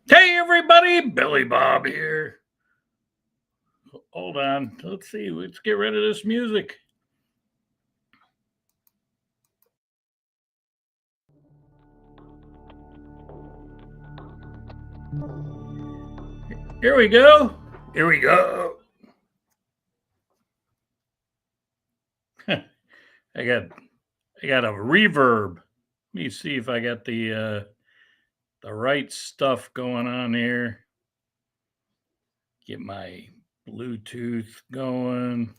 Hey everybody, Billy Bob here. Hold on, let's see, let's get rid of this music. Here we go. Here we go. I got a reverb. Let me see if I got the right stuff going on here. Get my Bluetooth going.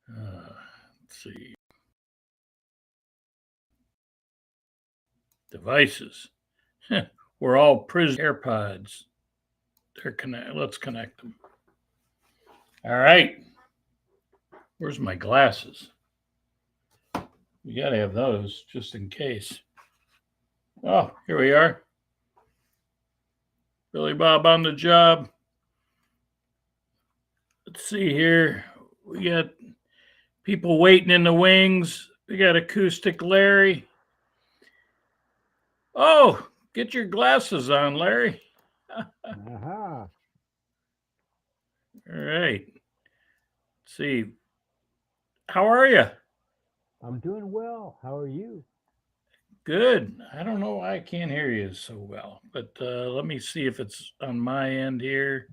Let's see. Devices. We're all prison AirPods. Let's connect them. All right. Where's my glasses? We got to have those just in case. Oh, here we are. Billy Bob on the job. Let's see here. We got people waiting in the wings. We got Acoustic Larry. Oh, get your glasses on, Larry. Aha. All right. Let's see. How are you? I'm doing well. How are you? Good. I don't know why I can't hear you so well, but let me see if it's on my end here.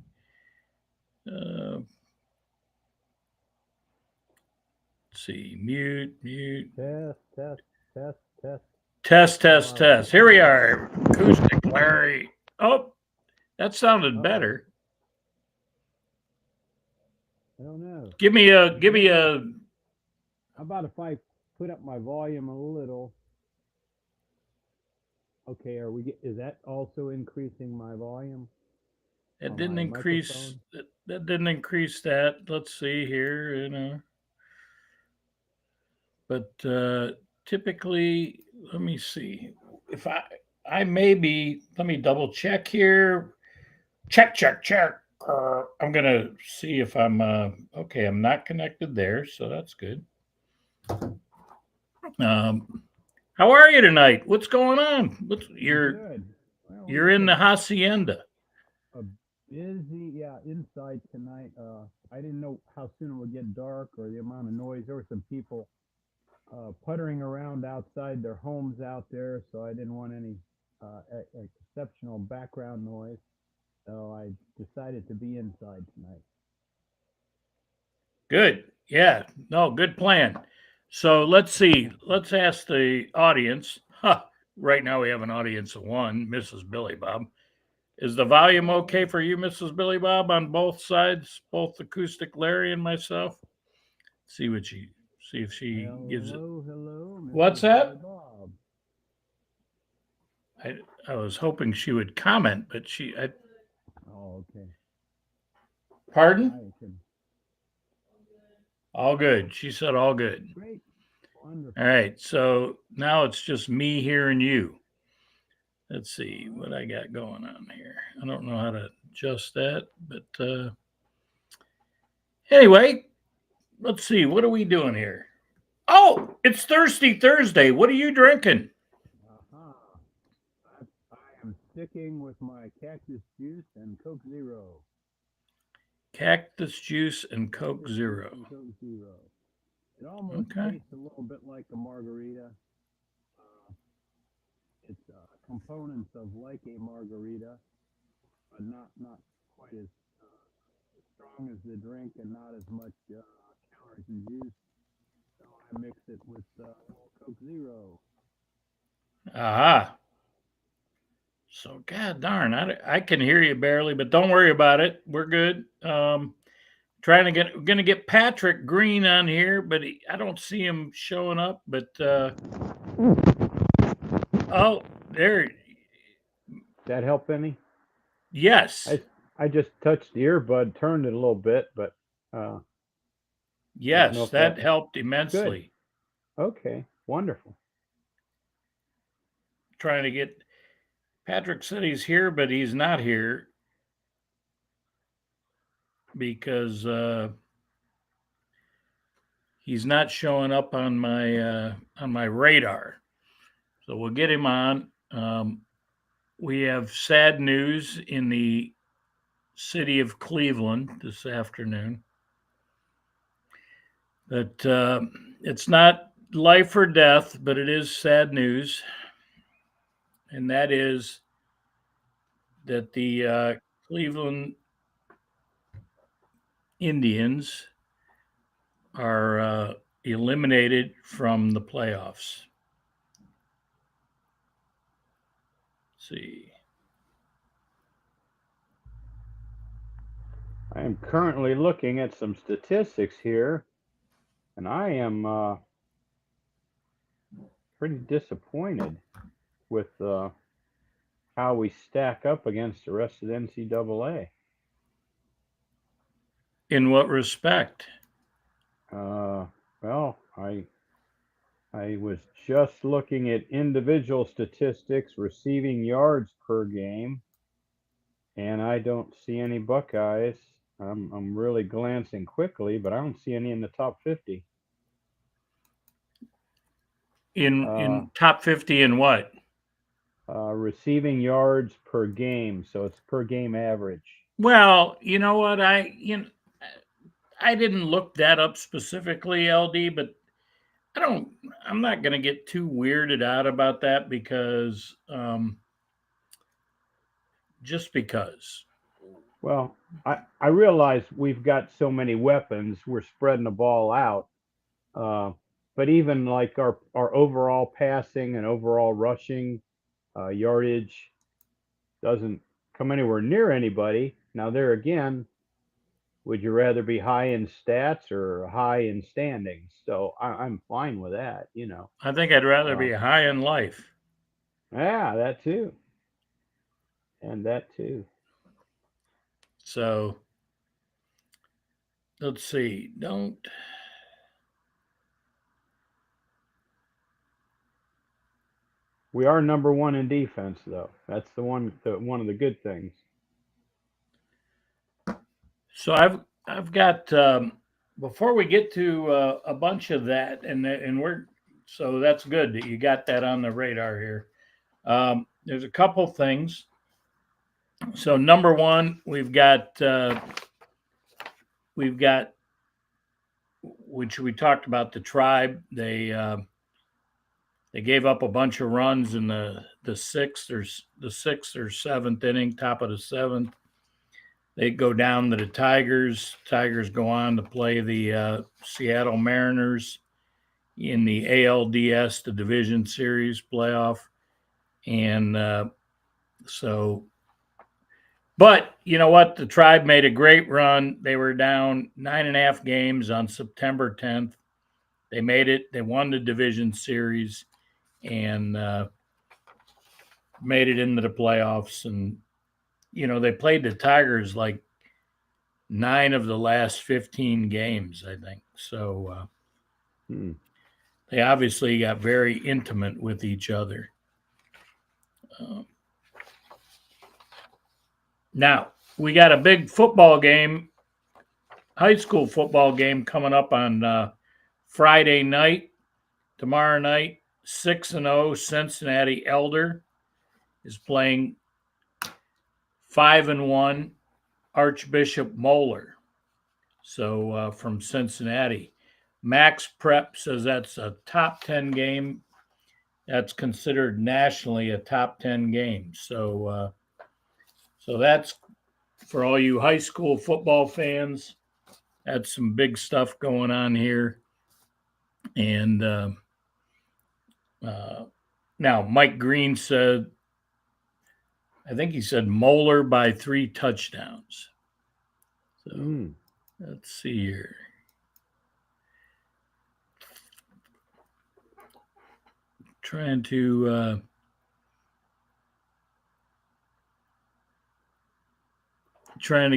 Let's see. Mute. Test. Here we are. Acoustic Larry. Oh, that sounded better. I don't know. Give me a. How about if I put up my volume a little? Okay, is that also increasing my volume? It didn't increase. That didn't increase that. Let's see here. But typically, let me see. If I may be. Let me double check here. Check. I'm gonna see if I'm okay. I'm not connected there, so that's good. How are you tonight? What's going on? You're good. Well, you're in the hacienda. Busy, yeah, inside tonight. I didn't know how soon it would get dark or the amount of noise. There were some people puttering around outside their homes out there, so I didn't want any exceptional background noise. So I decided to be inside tonight. Good. Yeah. No, good plan. So let's see. Let's ask the audience. Right now we have an audience of one, Mrs. Billy Bob. Is the volume okay for you, Mrs. Billy Bob, on both sides, both Acoustic Larry and myself? See if she gives it. Hello. What's that? I was hoping she would comment, but Oh, okay. Pardon? All good. She said all good. Great. Wonderful. All right. So now it's just me here and you. Let's see what I got going on here. I don't know how to adjust that, but anyway, let's see. What are we doing here? Oh, it's Thirsty Thursday. What are you drinking? I am sticking with my cactus juice and Coke Zero. Cactus juice and Coke Zero. Coke Zero. It almost Okay. tastes a little bit like a margarita. It's components of like a margarita, but not quite as strong as the drink and not as much calories and juice. So I mix it with Coke Zero. Aha. So, God darn, I can hear you barely, but don't worry about it. We're good. We're gonna get Patrick Green on here, but I don't see him showing up. But oh, there. That help any? Yes, I just touched the earbud, turned it a little bit, but know yes, if that that- helped immensely. okay, wonderful. Trying to get Patrick said he's here, but he's not here because he's not showing up on my radar. So we'll get him on. We have sad news in the city of Cleveland this afternoon. That it's not life or death, but it is sad news, and that is that the Cleveland Indians are eliminated from the playoffs. Let's see. I am currently looking at some statistics here, and I am pretty disappointed with how we stack up against the rest of the NCAA. In what respect? Well, I was just looking at individual statistics, receiving yards per game, and I don't see any Buckeyes. I'm really glancing quickly, but I don't see any in the top 50. In top 50 in what? Receiving yards per game, so it's per game average. Well, you know what? I didn't look that up specifically, LD, but I'm not going to get too weirded out about that because just because. Well, I realize we've got so many weapons, we're spreading the ball out. But even like our overall passing and overall rushing yardage doesn't come anywhere near anybody. Now, there again, would you rather be high in stats or high in standings? So I'm fine with that, you know. I think I'd rather be high in life. Yeah, that too. And that too. So let's see. We are number one in defense, though. That's one of the good things. So I've got before we get to a bunch of that, and we're so that's good that you got that on the radar here. There's a couple things. So number one, we've got which we talked about the Tribe. They gave up a bunch of runs in the sixth or seventh inning, top of the seventh. They go down to the Tigers. Tigers go on to play the Seattle Mariners in the ALDS, the Division Series playoff. And but you know what? The Tribe made a great run. They were down 9.5 games on September 10th. They made it. They won the Division Series and made it into the playoffs. And, you know, they played the Tigers like 9 of the last 15 games, I think. So they obviously got very intimate with each other. Now, we got a big football game, high school football game coming up on Friday night, tomorrow night. 6-0 Cincinnati Elder is playing 5-1 Archbishop Moeller. So from Cincinnati. Max Prep says that's a top 10 game. That's considered nationally a top 10 game. So that's for all you high school football fans. That's some big stuff going on here. And now Mike Green said, I think he said Moeller by 3 touchdowns. So let's see here. Trying to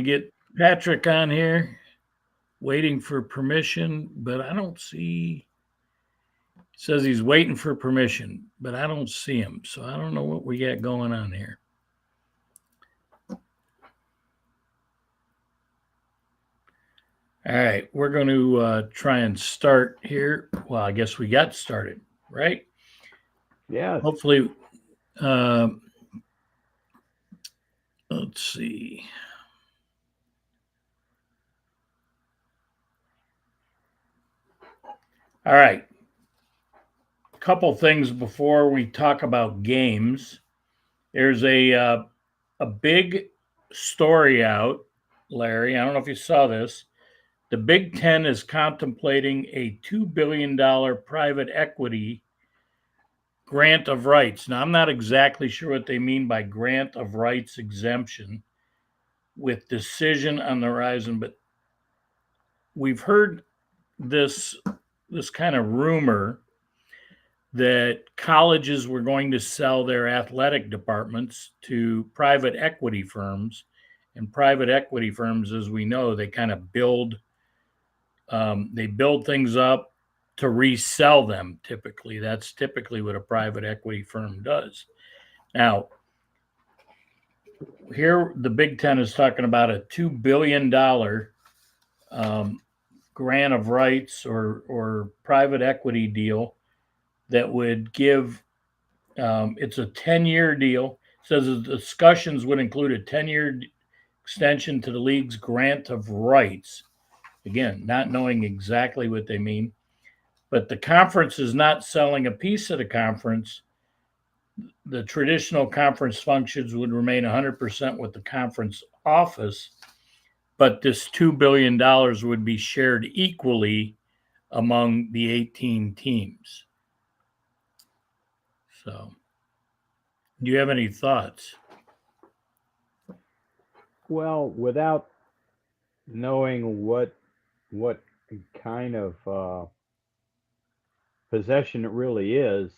get Patrick on here, waiting for permission, but I don't see. Says he's waiting for permission, but I don't see him. So I don't know what we got going on here. All right, we're going to try and start here. Well, I guess we got started, right? Yeah. Hopefully, let's see. All right. A couple things before we talk about games. There's a big story out, Larry. I don't know if you saw this. The Big Ten is contemplating a $2 billion private equity grant of rights. Now, I'm not exactly sure what they mean by grant of rights exemption with decision on the horizon, but we've heard this kind of rumor that colleges were going to sell their athletic departments to private equity firms. And private equity firms, as we know, they kind of build things up to resell them. Typically, that's typically what a private equity firm does. Now, here the Big Ten is talking about a $2 billion grant of rights or private equity deal that would give. It's a 10-year deal. It says the discussions would include a 10-year extension to the league's grant of rights. Again, not knowing exactly what they mean, but the conference is not selling a piece of the conference. The traditional conference functions would remain 100% with the conference office, but this $2 billion would be shared equally among the 18 teams. So, do you have any thoughts? Well, without knowing what kind of possession it really is,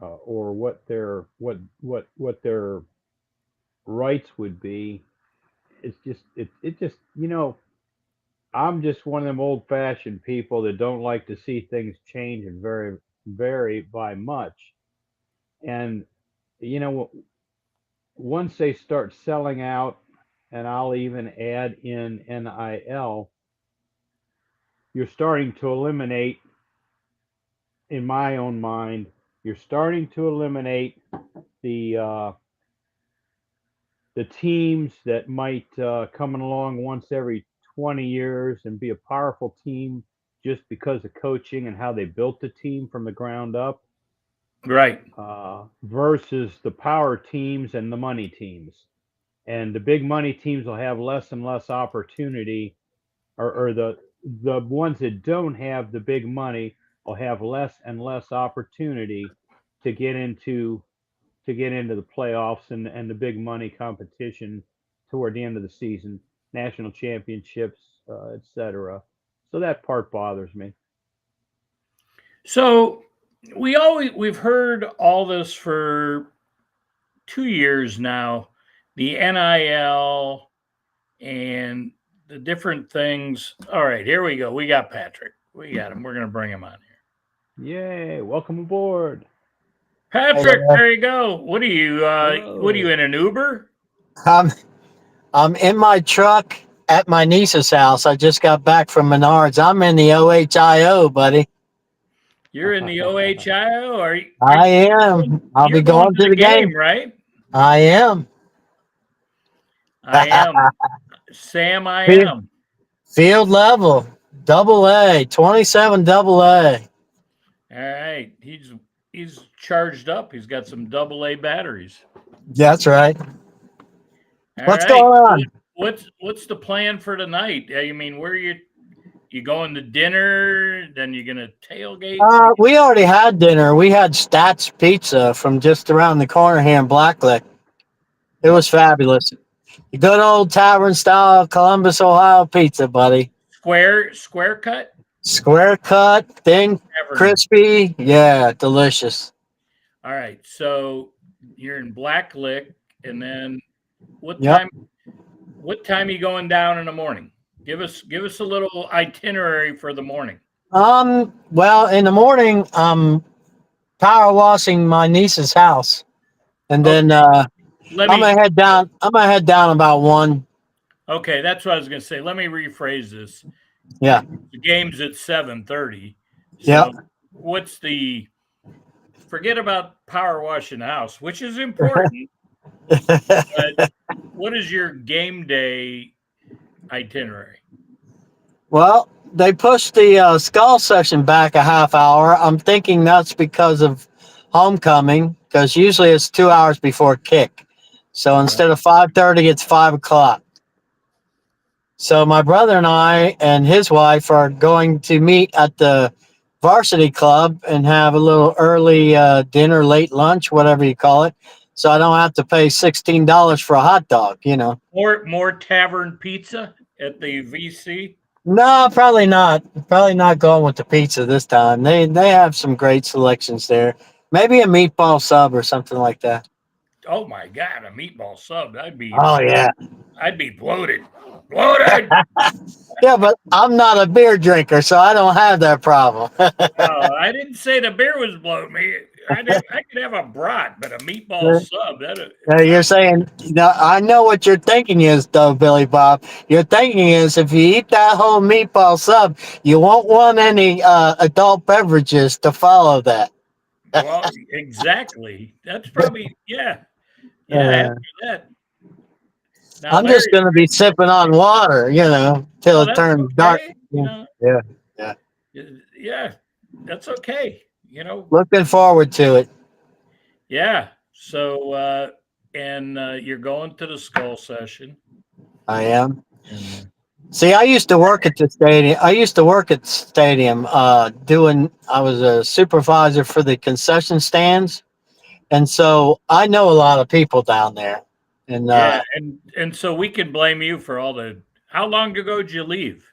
or what their rights would be, it's just I'm just one of them old-fashioned people that don't like to see things change and vary by much. And once they start selling out, and I'll even add in NIL, you're starting to eliminate, in my own mind, you're starting to eliminate the teams that might come along once every 20 years and be a powerful team just because of coaching and how they built the team from the ground up. Right. Versus the power teams and the money teams. And the big money teams will have less and less opportunity, or the ones that don't have the big money will have less and less opportunity to get into the playoffs and the big money competition toward the end of the season, national championships, etc. So that part bothers me. So we've heard all this for 2 years now, the NIL and the different things. All right, here we go. We got Patrick. We got him. We're going to bring him on here. Yay! Welcome aboard, Patrick. There you go. What are you? What are you in an Uber? I'm in my truck at my niece's house. I just got back from Menards. I'm in the OHIO, buddy. You're in the OHIO? I am. I'll be going to the game, right? I am. I am. Sam, I Field, am. field level, double A, 27 double A. All right. He's charged up. He's got some double A batteries. That's right. All What's right. going on? What's the plan for tonight? I mean, where you going to dinner? Then you're gonna tailgate? We already had dinner. We had Stats Pizza from just around the corner here in Blacklick. It was fabulous. Good old tavern style Columbus, Ohio pizza, buddy. Square cut? Square cut, thin, Tavern. crispy. Yeah, delicious. All right. So you're in Blacklick, and then what Yep. time? What time are you going down in the morning? Give us a little itinerary for the morning. Well, in the morning, power washing my niece's house, and then Let I'm me. gonna head down. I'm gonna head down about 1. Okay, that's what I was gonna say. Let me rephrase this. Yeah. The game's at 7:30. Yep. So what's the? Forget about power washing the house, which is important. But what is your game day itinerary? Well, they pushed the skull session back a half hour. I'm thinking that's because of homecoming, because usually it's 2 hours before kick. So instead of 5:30, it's 5 o'clock. So my brother and I and his wife are going to meet at the varsity club and have a little early dinner, late lunch, whatever you call it. So I don't have to pay $16 for a hot dog, you know. More tavern pizza at the VC. No, probably not. Probably not going with the pizza this time. They have some great selections there. Maybe a meatball sub or something like that. Oh my God, a meatball sub. Oh yeah. I'd be bloated. Bloated. Yeah, but I'm not a beer drinker, so I don't have that problem. I didn't say the beer was bloating me. I could have a brat, but a meatball sub. You're saying, I know what your thinking is, though, Billy Bob. Your thinking is if you eat that whole meatball sub, you won't want any adult beverages to follow that. Well, exactly. That's probably yeah. After that. Now, I'm just going to be sipping on water, till it that's turns dark. okay. Yeah, that's okay. Looking forward to it. Yeah. So, and you're going to the skull session. I am. See, I used to work at the stadium. I was a supervisor for the concession stands. And so I know a lot of people down there. And yeah, and so we can blame you for how long ago did you leave?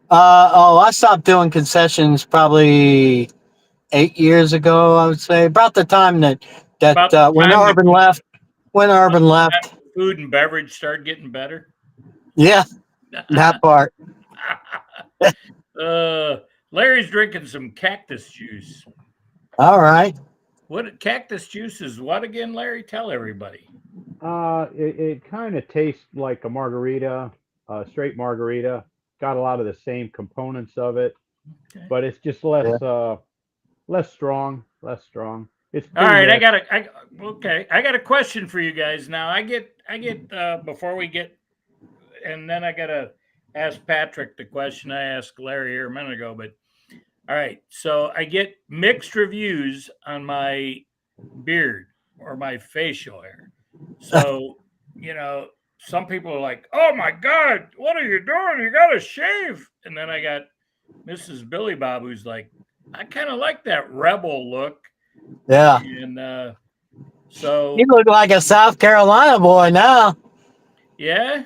I stopped doing concessions probably 8 years ago, I would say. About the time that when Urban left. When Urban left. Food and beverage started getting better. Yeah, that part. Larry's drinking some cactus juice. All right. What cactus juice is what again, Larry? Tell everybody. It kind of tastes like a margarita, straight margarita. Got a lot of the same components of it, but it's just less strong. It's all right. I got a question for you guys. Now I get before we get, and then I gotta ask Patrick the question I asked Larry here a minute ago. But all right, so I get mixed reviews on my beard or my facial hair. So some people are like, "Oh my God, what are you doing? You got to shave." And then I got Mrs. Billy Bob, who's like, "I kind of like that rebel look." Yeah. And so you look like a South Carolina boy now. Yeah.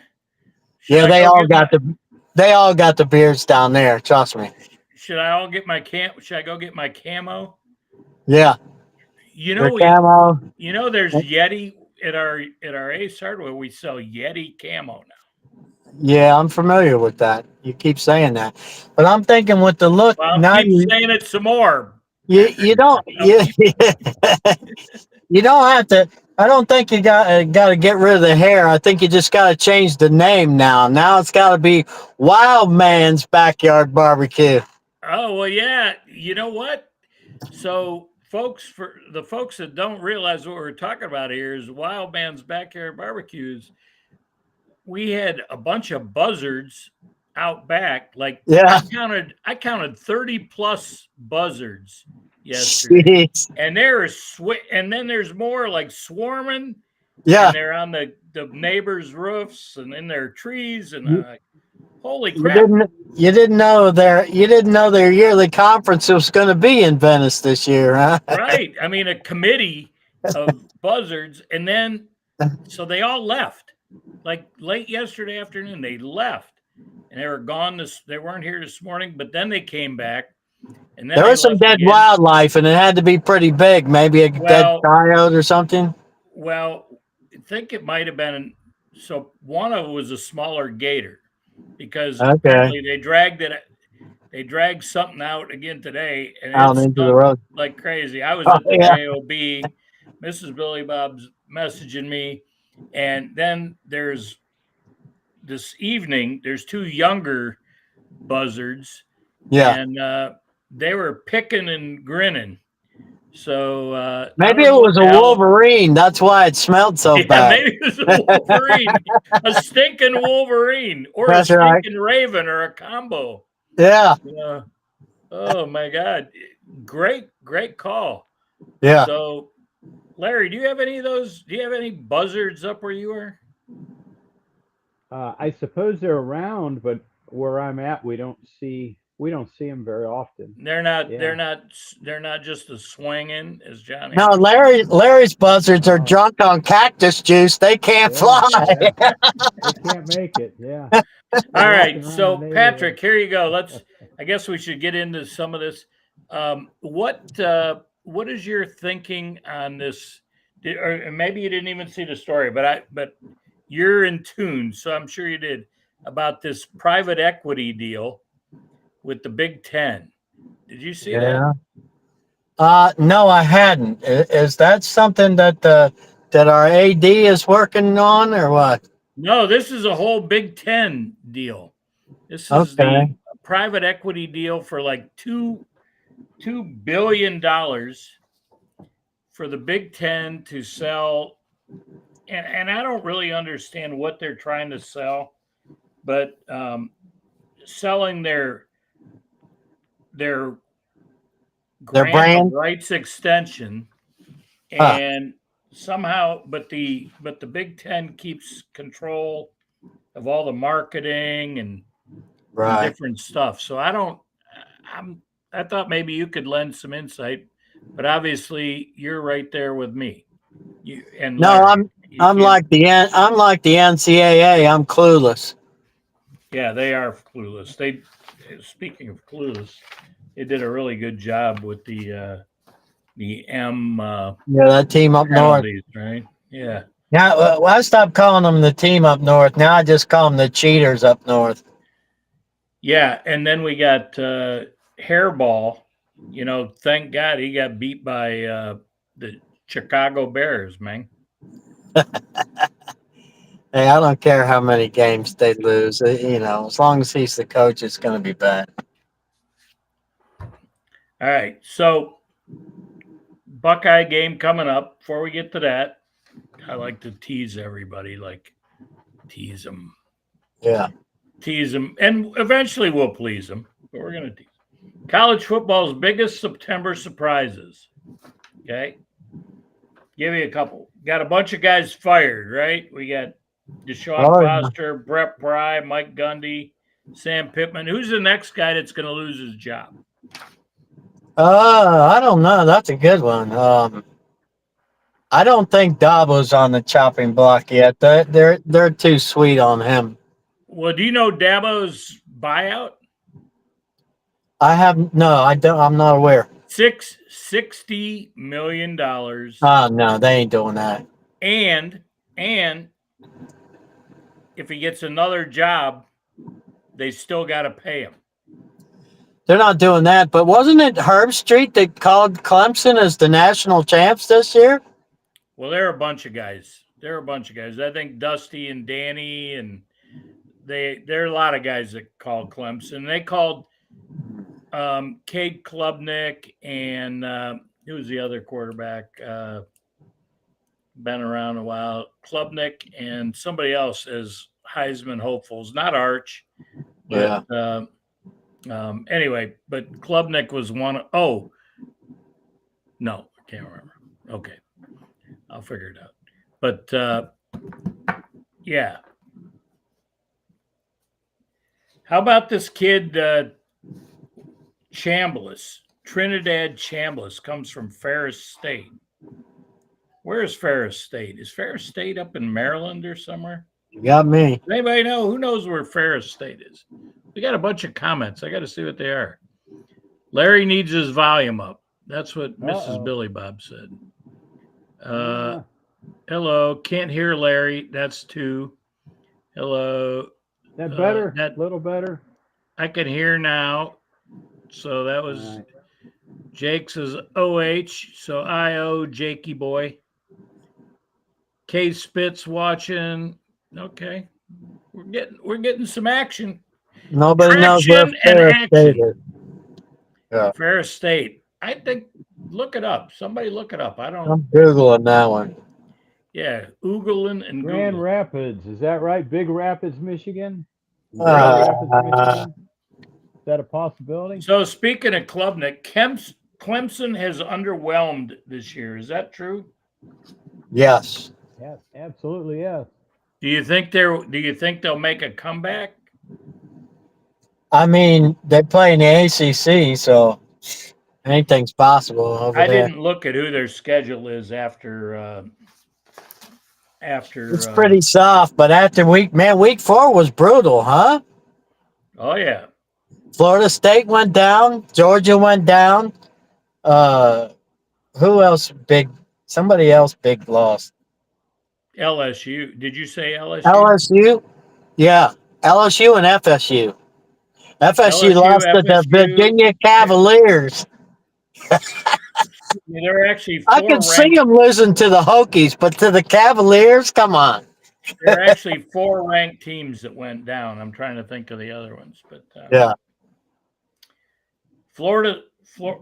They all got the beards down there. Trust me. Should I go get my camo? Yeah. Camo. There's Yeti at our Ace Hardware. We sell Yeti camo now. Yeah, I'm familiar with that. You keep saying that, but I'm thinking with the look. Well, keep saying it some more. You don't. You don't have to. I don't think you got to get rid of the hair. I think you just got to change the name now. Now it's got to be Wild Man's Backyard Barbecue. Oh well, yeah. You know what? So, for the folks that don't realize what we're talking about here is Wild Man's Backyard Barbecues. we had a bunch of buzzards out back. Like Yeah. I counted 30 plus buzzards yesterday. Jeez. And and then there's more like swarming, Yeah. and they're on the neighbors' roofs and in their trees, and You, holy you crap! didn't know their yearly conference was going to be in Venice this year, huh? Right. I mean, a committee of buzzards, and then so they all left. Like late yesterday afternoon, they left, and they were gone. They weren't here this morning, but then they came back, and then There they was some left dead again. wildlife, and it had to be pretty big, maybe a dead coyote or something. Well, I think it might have been. So one of it was a smaller gator, because apparently they dragged something out again today, and Out it into the stunk road like crazy. I was Oh, at the yeah. JOB, Mrs. Billy Bob's messaging me, and then there's this evening, there's two younger buzzards, Yeah. and they were picking and grinning. So I Maybe don't it know what was a the hell. Wolverine. That's why it smelled so Yeah, bad. maybe it was a Wolverine, a stinking Wolverine, or That's a right. stinking Raven, or a combo. Yeah. Yeah. Oh my God. Great call. Yeah. So, Larry, do you have any of those? Do you have any buzzards up where you are? I suppose they're around, but where I'm at, we don't see them very often. They're not. Yeah. They're not just a swinging, as John. No, Anderson. Larry's buzzards are drunk on cactus juice. They can't fly. Yeah. They can't make it. Yeah. All right. So, Patrick, here you go. I guess we should get into some of this. What is your thinking on this? Or maybe you didn't even see the story, but you're in tune, so I'm sure you did, about this private equity deal with the Big Ten. Did you see that? No, I hadn't. Is that something that our AD is working on, or what? No, this is a whole Big Ten deal. This is the private equity deal for like $2 billion for the Big Ten to sell. And I don't really understand what they're trying to sell, but selling their brand rights extension, and somehow, but the Big Ten keeps control of all the marketing and different stuff. So I thought maybe you could lend some insight, but obviously you're right there with me. I'm like the NCAA. I'm clueless. Yeah, they are clueless. Speaking of clueless, they did a really good job with the M. That team up north, right? Yeah. Now I stopped calling them the team up north. Now I just call them the cheaters up north. Yeah, and then we got Hairball. Thank God he got beat by the Chicago Bears, man. Hey, I don't care how many games they lose. As long as he's the coach, it's going to be bad. All right, so Buckeye game coming up. Before we get to that, I like to tease everybody, tease them. Yeah. Tease them, and eventually we'll please them, but we're going to tease them. College football's biggest September surprises. Okay. Give you a couple. Got a bunch of guys fired, right? We got Deshaun Foster, Brett Pry, Mike Gundy, Sam Pittman. Who's the next guy that's going to lose his job? I don't know. That's a good one. I don't think Dabo's on the chopping block yet. They're too sweet on him. Well, do you know Dabo's buyout? I don't. I'm not aware. $60 million. Oh no, they ain't doing that. And if he gets another job, they still got to pay him. They're not doing that. But wasn't it Herb Street that called Clemson as the national champs this year? Well, there are a bunch of guys. I think Dusty and Danny, and there are a lot of guys that called Clemson. They called Cade Klubnik and who was the other quarterback? Been around a while. Klubnik and somebody else as Heisman hopefuls, not Arch. Yeah. But, anyway, but Klubnik was one. Oh, no, I can't remember. Okay, I'll figure it out. But yeah, how about this kid Chambliss? Trinidad Chambliss comes from Ferris State. Where is Ferris State? Is Ferris State up in Maryland or somewhere? You got me. Does anybody know? Who knows where Ferris State is? We got a bunch of comments. I got to see what they are. Larry needs his volume up. That's what Mrs. Billy Bob said. Hello. Can't hear Larry. That's 2. Hello. That better? That- A little better? I can hear now. So that was All right. Jake says OH. So IO, Jakey boy. K Spitz watching. Okay. We're getting some action. Nobody knows where Traction and Ferris State action. is. Yeah. Ferris State. I think look it up. Somebody look it up. I don't. I'm Googling that one. Yeah, Oogling and Grand Googling. Rapids, is that right? Big Rapids, Michigan? Uh, Grand Rapids, Michigan? Is that a possibility? So speaking of Klubnik, Clemson has underwhelmed this year. Is that true? Yes. Yeah, absolutely, yes. Do you think they'll make a comeback? I mean, they play in the ACC, so anything's possible over I there. didn't look at who their schedule is after. It's pretty soft, but after week 4 was brutal, huh? Oh yeah. Florida State went down. Georgia went down. Who else big? Somebody else big lost. LSU. Did you say LSU? LSU? Yeah. LSU and FSU. FSU LSU, lost to the FSU. Virginia Cavaliers. They're actually I could see them losing to the Hokies, but to the Cavaliers, come on. There are actually 4 ranked teams that went down. I'm trying to think of the other ones, but Yeah.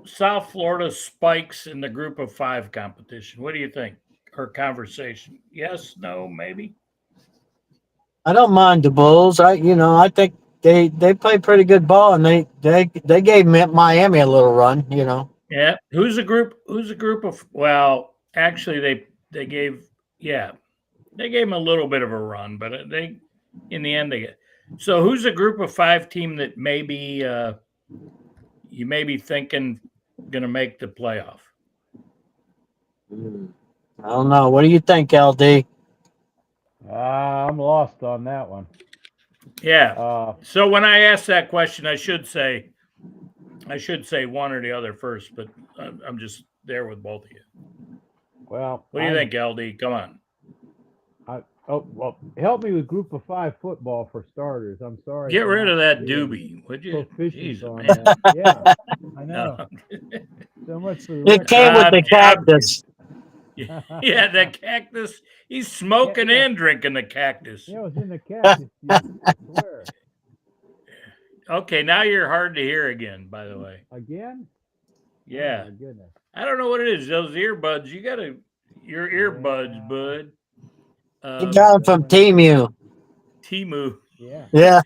South Florida spikes in the group of 5 competition. What do you think? Or conversation? Yes, no, maybe. I don't mind the Bulls. I think they play pretty good ball, and they gave Miami a little run. Yeah. Who's a group of? Well, actually, they gave them a little bit of a run, but in the end they get. So who's a group of 5 team that maybe you may be thinking going to make the playoff? I don't know. What do you think, LD? I'm lost on that one. Yeah. So when I ask that question, I should say one or the other first, but I'm just there with both of you. Well, What do you think, LD? Come on. Help me with Group of 5 football for starters. I'm sorry. Get for rid not of that being doobie, would you? proficient Jeez, on man. that. Yeah, I know. No. So much for the It came with the cactus. Yeah, the cactus. He's smoking Yeah. and drinking the cactus. Yeah, it was in the cactus. I swear. Okay, now you're hard to hear again, by the way. Again? Yeah. Oh, my goodness. I don't know what it is. Those earbuds, your earbuds, Yeah. bud. You got him from Temu. Timu. Yeah. Yeah.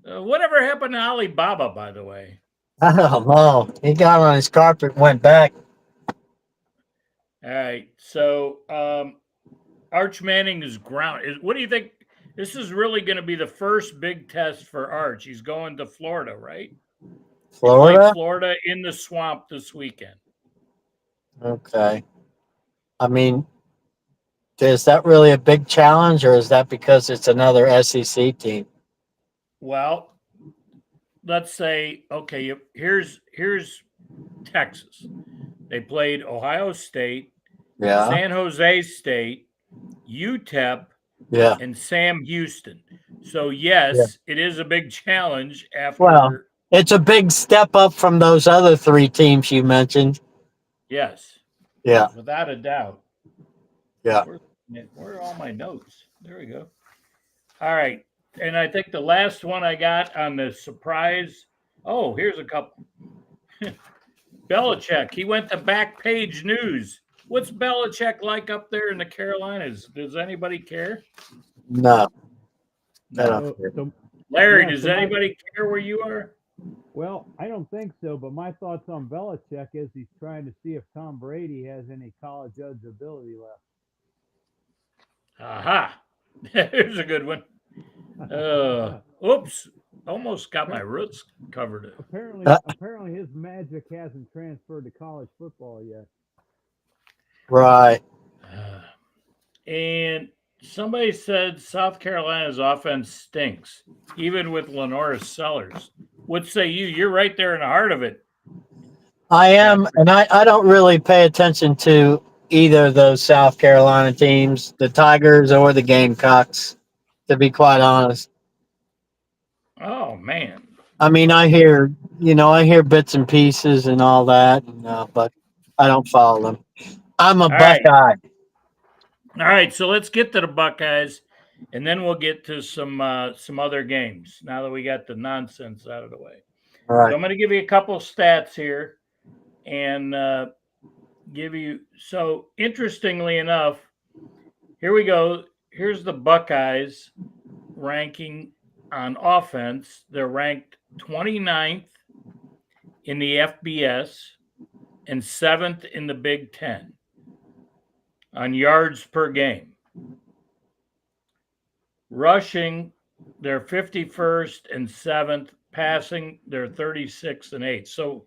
Whatever happened to Alibaba, by the way? I don't know. He got on his carpet and went back. All right. So Arch Manning is ground. What do you think? This is really going to be the first big test for Arch. He's going to Florida, right? Florida? Playing Florida in the swamp this weekend. Okay. I mean, is that really a big challenge, or is that because it's another SEC team? Well, let's say, okay, here's Texas. They played Ohio State, Yeah. San Jose State, UTEP, Yeah. and Sam Houston. So yes, it is a big challenge after. Well, it's a big step up from those other 3 teams you mentioned. Yes. Yeah. Without a doubt. Yeah. Where are all my notes? There we go. All right. And I think the last one I got on the surprise. Oh, here's a couple. Belichick. He went to Backpage News. What's Belichick like up there in the Carolinas? Does anybody care? No. No. So, Larry, Yeah, does so my- anybody care where you are? well, I don't think so, but my thoughts on Belichick is he's trying to see if Tom Brady has any college eligibility left. Aha. Here's a good one. Oops. Almost got my roots covered. Apparently his magic hasn't transferred to college football yet. Right. And somebody said South Carolina's offense stinks, even with Lenora Sellers. What say you? You're right there in the heart of it. I am, and I don't really pay attention to either of those South Carolina teams, the Tigers or the Gamecocks, to be quite honest. Oh, man. I mean, I hear bits and pieces and all that, but I don't follow them. I'm a All right. Buckeye. All right, so let's get to the Buckeyes, and then we'll get to some other games. Now that we got the nonsense out of the way, All so right. I'm going to give you a couple stats here, and give you. So interestingly enough, here we go. Here's the Buckeyes ranking on offense. They're ranked 29th in the FBS and 7th in the Big Ten on yards per game. Rushing, they're 51st and 7th. Passing, they're 36th and 8th. So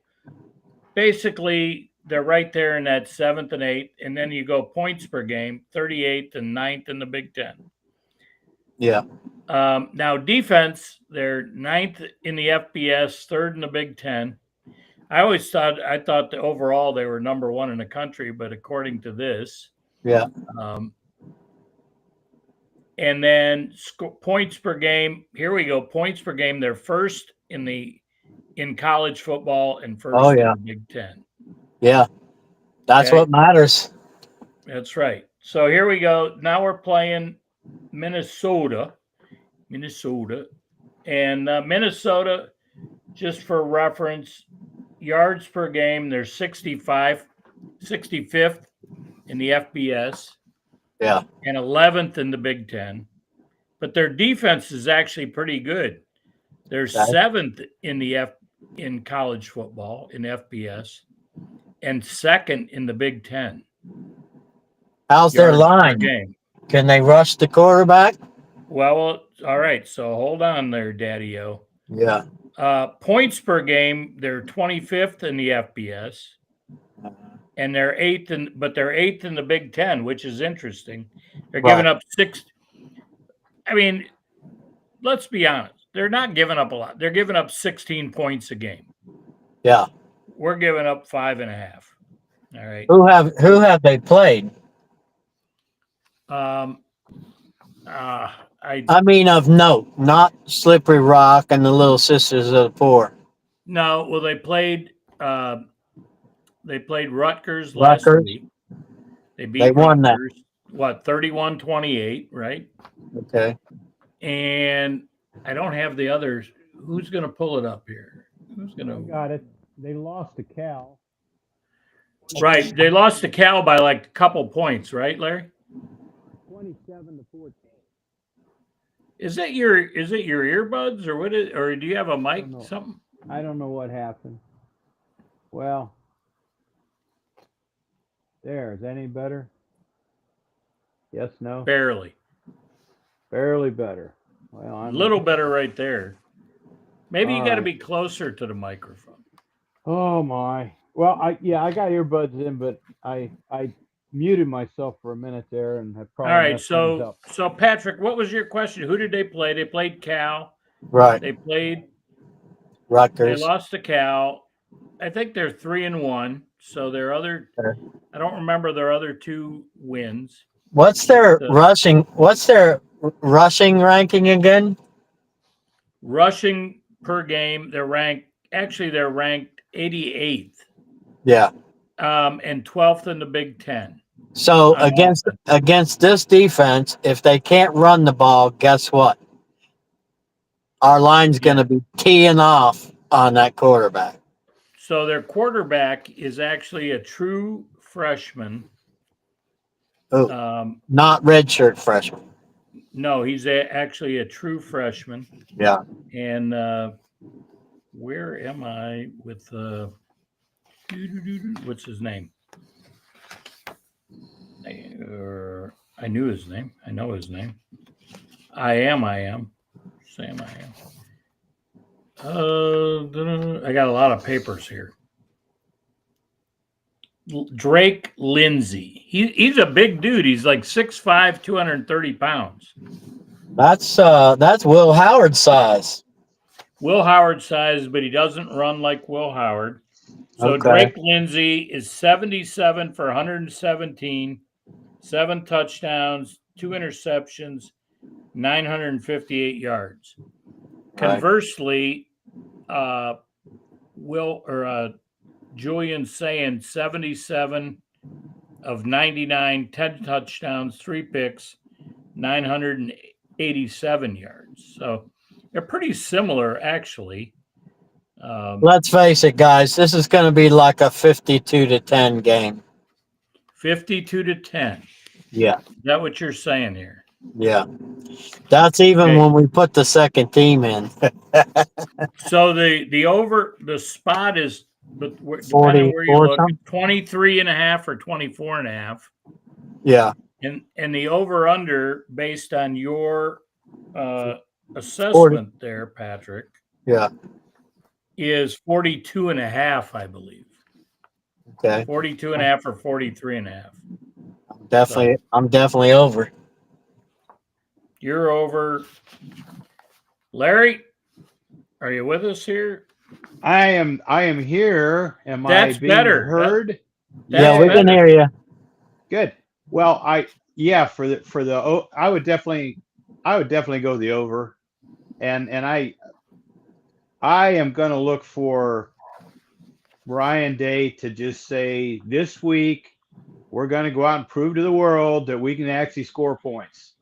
basically, they're right there in that 7th and 8th. And then you go points per game, 38th and 9th in the Big Ten. Yeah. Now, defense, they're 9th in the FBS, 3rd in the Big Ten. I thought that overall they were number 1 in the country, but according to this, Yeah. And then points per game. Here we go. Points per game. They're first in college football and first in the Big Ten. Yeah. That's Okay. what matters. That's right. So here we go. Now we're playing Minnesota. And Minnesota, just for reference, yards per game, they're 65th in the FBS. Yeah. And 11th in the Big Ten. But their defense is actually pretty good. They're 7th in college football in FBS and 2nd in the Big Ten. How's their line? Game. Can they rush the quarterback? Well, all right. So hold on there, Daddy-O. Yeah. Points per game, they're 25th in the FBS. And they're 8th in the Big Ten, which is interesting. They're giving up 6. I mean, let's be honest. They're not giving up a lot. They're giving up 16 points a game. Yeah. We're giving up 5.5. All right. Who have they played? I mean, of note, not Slippery Rock and the Little Sisters of the Poor. No. Well, they played Rutgers last week. They won Rutgers, that. 31-28, right? Okay. And I don't have the others. Who's going to pull it up here? Got it. They lost to Cal. Right. They lost to Cal by like a couple points, right, Larry? 27-14. Is it your earbuds or what is, or do you have a mic? Something? I don't know what happened. Well, there. Is that any better? Yes, no? Barely. Barely better. Well, I'm A little better right there. Maybe you got to right. be closer to the microphone. Oh my. Well, I got earbuds in, but I muted myself for a minute there and have probably All right. messed things up. So Patrick, what was your question? Who did they play? They played Cal. Right. They played Rutgers. They lost to Cal. I think they're 3-1. So their other, I don't remember their other 2 wins. What's their rushing ranking again? Rushing per game, they're ranked 88th. Yeah. And 12th in the Big Ten. So against this defense, if they can't run the ball, guess what? Our line's going to be teeing off on that quarterback. So their quarterback is actually a true freshman. Not redshirt freshman. No, he's actually a true freshman. Yeah. And where am I with what's his name? I knew his name. I know his name. I am. Sam, I am. I got a lot of papers here. Drake Lindsay. He's a big dude. He's like 6'5", 230 pounds. That's Will Howard size. Will Howard size, but he doesn't run like Will Howard. So Okay. Drake Lindsay is 77 for 117, 7 touchdowns, 2 interceptions, 958 yards. Right. Conversely, Julian saying 77 of 99, 10 touchdowns, 3 picks, 987 yards. So they're pretty similar, actually. Let's face it, guys. This is going to be like a 52-10 game. 52-10. Yeah. Is that what you're saying here? Yeah. That's even Okay. when we put the second team in. So the spot is, but depending 40, on where you or look, something? 23.5 or 24.5. Yeah. And the over under based on your assessment there, Patrick, Yeah. is 42.5, I believe. Okay. 42.5 or 43.5. I'm definitely over. You're over. Larry, are you with us here? I am here. Am That's I being better. heard? Yeah, That's we can better. hear you. Good. Well, I would definitely go the over, and I am going to look for Ryan Day to just say this week we're going to go out and prove to the world that we can actually score points.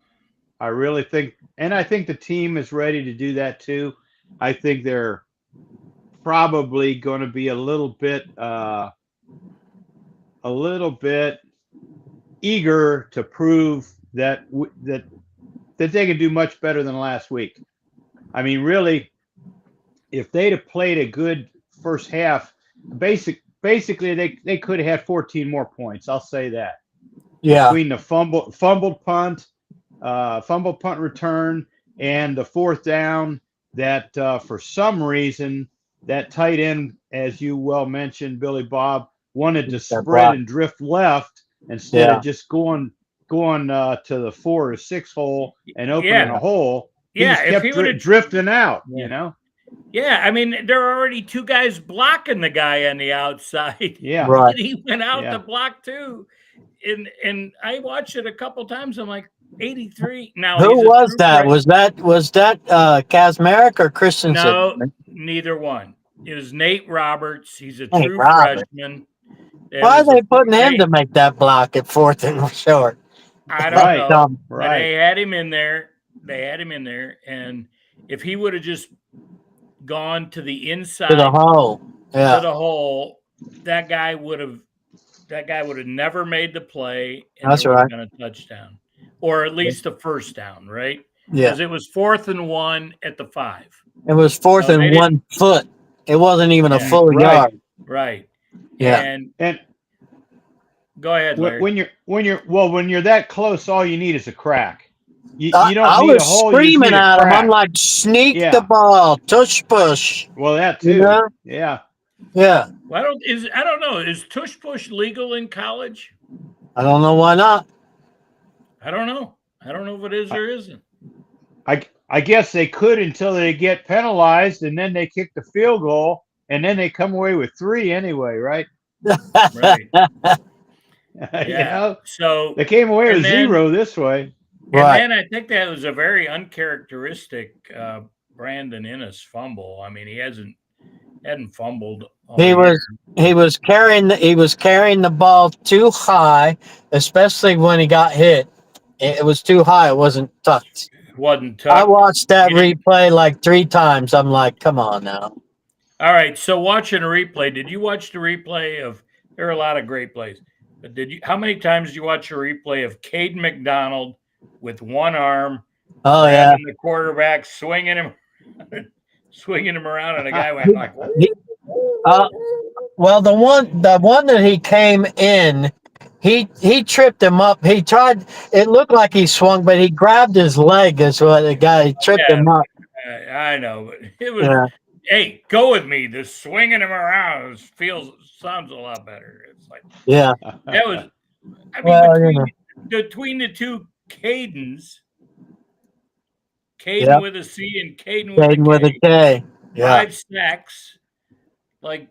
I really think, and I think the team is ready to do that too. I think they're probably going to be a little bit eager to prove that they can do much better than last week. I mean, really, if they'd have played a good first half, basically they could have had 14 more points. I'll say that. Yeah. Between the fumbled punt return, and the fourth down that for some reason that tight end, as you well mentioned, Billy Bob, wanted to spread and drift left instead of just going to the 4 or 6 hole and opening a hole. He just kept drifting out, you know? Yeah, I mean, there are already 2 guys blocking the guy on the outside. Yeah. Right. And he went out to block too. And I watched it a couple times. I'm like, 83. Now Who was that? Was that Kazmarek or Christensen? No, neither one. It was Nate Roberts. He's a true freshman. Why are they putting him to make that block at 4th and short? I don't know. Right. But they had him in there. And if he would have just gone to the inside to the hole, that guy would have never made the play, and that's there would right. have been a touchdown, or at least a first down, right? Yeah, because it was 4th and 1 at the 5. It was 4th and 1 foot. It wasn't even a full yard. Right. Yeah. And go ahead, Larry. When you're that close, all you need is a crack. You don't I need was a hole. Screaming at him. I'm like, sneak the ball, tush push. Well, that too. You know? Yeah. Yeah. Well, I don't know. Is tush push legal in college? I don't know why not. I don't know. I don't know if it is or isn't. I guess they could until they get penalized, and then they kick the field goal, and then they come away with 3 anyway, right? Right. Yeah. You know? So they came away with 0 this way. And then I think that was a very uncharacteristic Brandon Innes fumble. I mean, he hadn't fumbled. He was carrying the ball too high, especially when he got hit. It was too high. It wasn't tucked. I watched that replay like 3 times. I'm like, come on now. All right. So watching a replay, did you watch the replay of? There are a lot of great plays, but how many times did you watch a replay of Caden McDonald with one arm Oh yeah. grabbing the quarterback, swinging him around, and the guy went like, He- well, the one that he came in, he tripped him up. He tried. It looked like he swung, but he grabbed his leg. Is what the guy tripped yeah, him up. I know, but it was. Yeah. Hey, go with me. The swinging him around sounds a lot better. It's like Yeah. that was. I mean, Well, you know. between the two Cadens, Caden Yep. with a C and Caden with Caden with a a K, K. Yeah. 5 sacks, like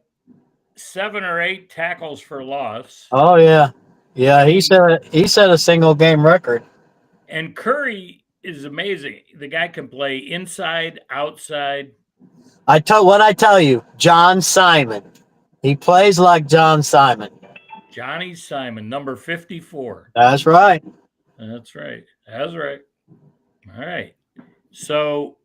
7 or 8 tackles for loss. Oh yeah. Yeah. I mean, He set a single game record. and Curry is amazing. The guy can play inside, outside. What I tell you, John Simon. He plays like John Simon. Johnny Simon, number 54. That's right. That's right. That's right. All right. So,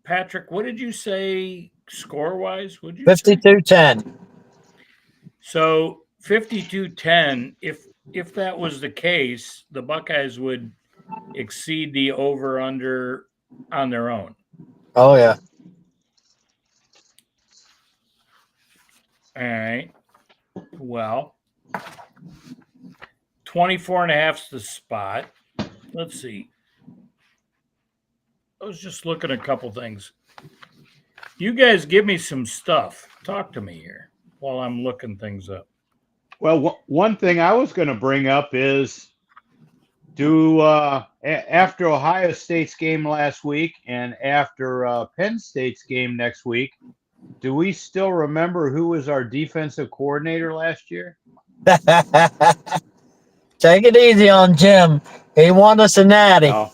Patrick, what did you say score wise? Would you say? 52-10. So 52-10, if that was the case, the Buckeyes would exceed the over under on their own. Oh yeah. All right. Well, 24.5 is the spot. Let's see. I was just looking at a couple things. You guys give me some stuff. Talk to me here while I'm looking things up. Well, one thing I was going to bring up is after Ohio State's game last week and after Penn State's game next week, do we still remember who was our defensive coordinator last year? Take it easy on Jim. He won us a natty. Oh,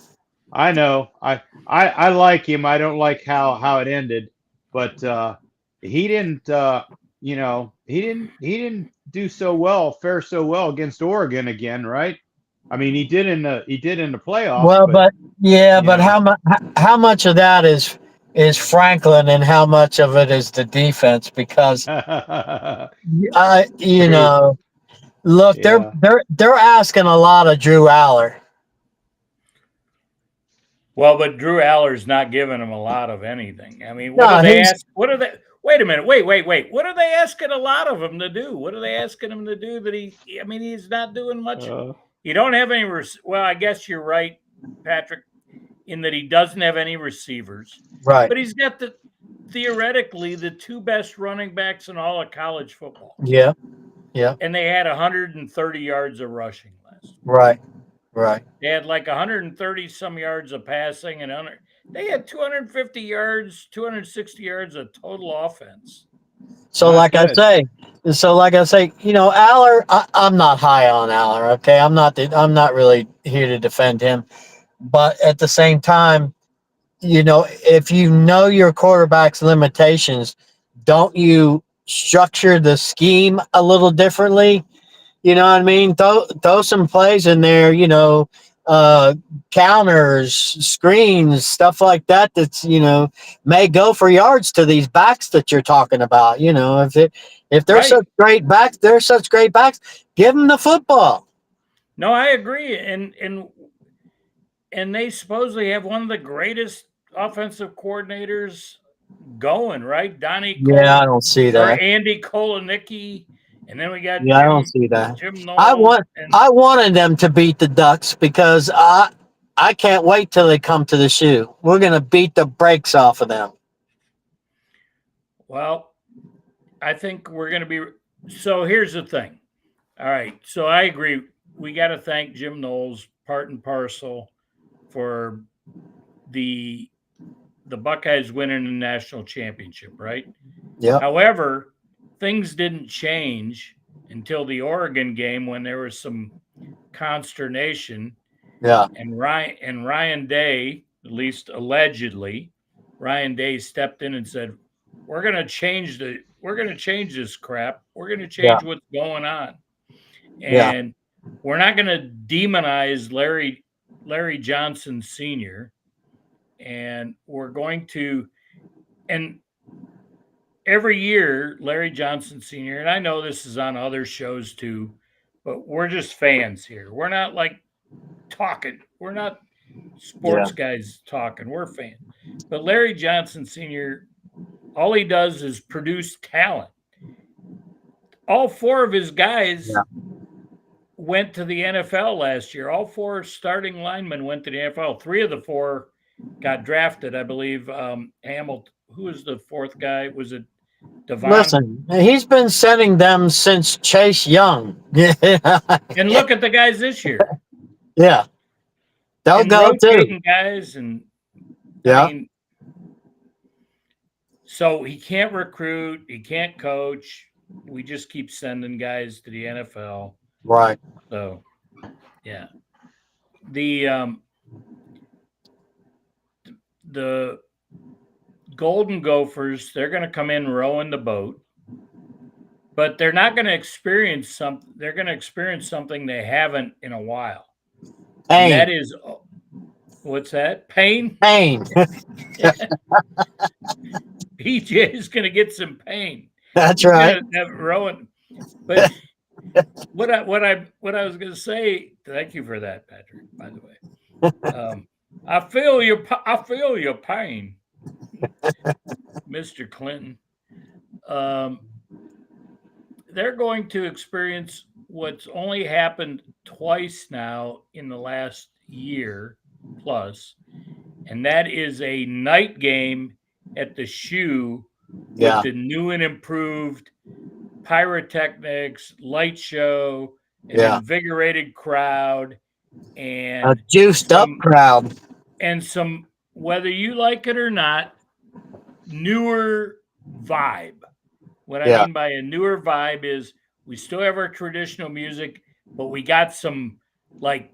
I know. I like him. I don't like how it ended, but he didn't. He didn't fare so well against Oregon again, right? I mean, he did in the playoffs. Well, but know. how much of that is Franklin and how much of it is the defense? Because True. know, look, Yeah. they're asking a lot of Drew Aller. Well, but Drew Aller's not giving them a lot of anything. I mean, No, what are they? Wait a minute. Wait. What are they asking a lot of him to do? What are they asking him to do that he's not doing much. You don't have any. Well, I guess you're right, Patrick, in that he doesn't have any receivers. Right. But he's got theoretically the 2 best running backs in all of college football. Yeah. Yeah. And they had 130 yards of rushing last. Right. Right. They had like 130 some yards of passing and they had 250 yards, 260 yards of total offense. So like I say, Aller, I'm not high on Aller. Okay. I'm not really here to defend him, but at the same time, if you know your quarterback's limitations, don't you structure the scheme a little differently? You know what I mean? Throw some plays in there, counters, screens, stuff like that. That's, may go for yards to these backs that you're talking about. If they're such great backs, give them the football. No, I agree. And they supposedly have one of the greatest offensive coordinators going, right? Donnie. Yeah, I don't see that. Or Andy Kolenicki. And then we got I don't see that. Jim Knowles. I wanted them to beat the Ducks because I can't wait till they come to the shoe. We're gonna beat the brakes off of them. Well, I think we're gonna be. So here's the thing. All right. So I agree. We got to thank Jim Knowles, part and parcel, for the Buckeyes winning the national championship, right? Yeah. However, things didn't change until the Oregon game when there was some consternation. Yeah. And Ryan Day, at least allegedly, Ryan Day stepped in and said, we're going to change this crap. We're going to change what's going on. And we're not going to demonize Larry Johnson Sr. And we're going to, and every year, Larry Johnson Sr., and I know this is on other shows too, but we're just fans here. We're not like talking. We're not sports guys talking. We're fans. But Larry Johnson Sr., all he does is produce talent. All 4 of his guys went to the NFL last year. All 4 starting linemen went to the NFL. 3 of the 4 got drafted, I believe. Hamilton. Who was the 4th guy? Was it Devon? Listen, he's been sending them since Chase Young. And look at the guys this year. Yeah. They'll And go too. rotating guys, and Yeah. I mean, so he can't recruit, he can't coach. We just keep sending guys to the NFL. Right. So, yeah. The Golden Gophers, they're going to come in rowing the boat, but they're not going to experience something. They're going to experience something they haven't in a while. And that is, what's that? Pain? Pain. PJ is going to get some pain. That's right. Rowing. But what I was going to say, thank you for that, Patrick, by the way. I feel your pain, Mr. Clinton. They're going to experience what's only happened twice now in the last year plus, and that is a night game at the Shoe with the new and improved pyrotechnics, light show, an invigorated crowd, and a juiced up crowd, and some, whether you like it or not, newer vibe. What I mean by a newer vibe is we still have our traditional music, but we got some, like,